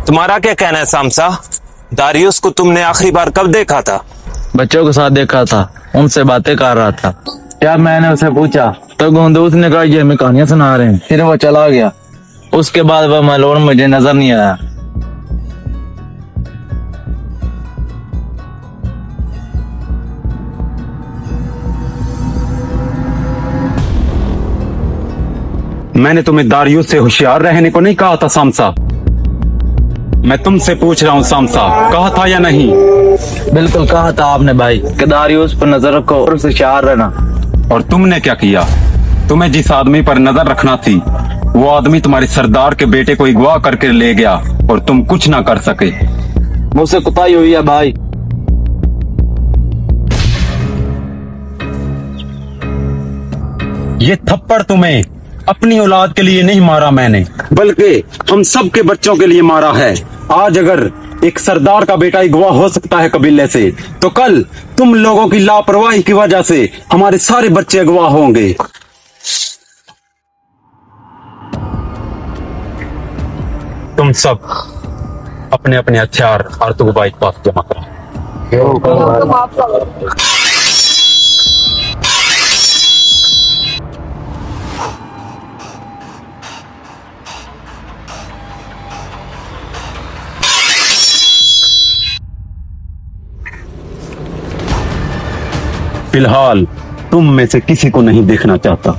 तुम्हारा क्या कहना है सामसा? दारियुस को तुमने आखिरी बार कब देखा था? बच्चों के साथ देखा था, उनसे बातें कर रहा था। क्या मैंने उसे पूछा तो गोंदूस ने कहा ये हमें कहानियां सुना रहे हैं, फिर वो चला गया। उसके बाद वह मलोन मुझे नजर नहीं आया। मैंने तुम्हें दारियुस से होशियार रहने को नहीं कहा था सामसा। मैं तुमसे पूछ रहा हूँ सामसा, कहा था या नहीं? बिल्कुल कहा था आपने भाई कि दारियुस पर नजर रखो और उससे होशियार रहना। और तुमने क्या किया? तुम्हें जिस आदमी पर नजर रखना थी वो आदमी तुम्हारे सरदार के बेटे को अगवा करके ले गया और तुम कुछ ना कर सके। मुझसे कुताई हुई है भाई। ये थप्पड़ तुम्हें अपनी औलाद के लिए नहीं मारा मैंने, बल्कि हम सब के बच्चों के लिए मारा है। आज अगर एक सरदार का बेटा अगवा हो सकता है कबीले से, तो कल तुम लोगों की लापरवाही की वजह से हमारे सारे बच्चे अगवा होंगे। तुम सब अपने अपने हथियार आर्तुगबाई के पास जमा करो। फिलहाल तुम में से किसी को नहीं देखना चाहता।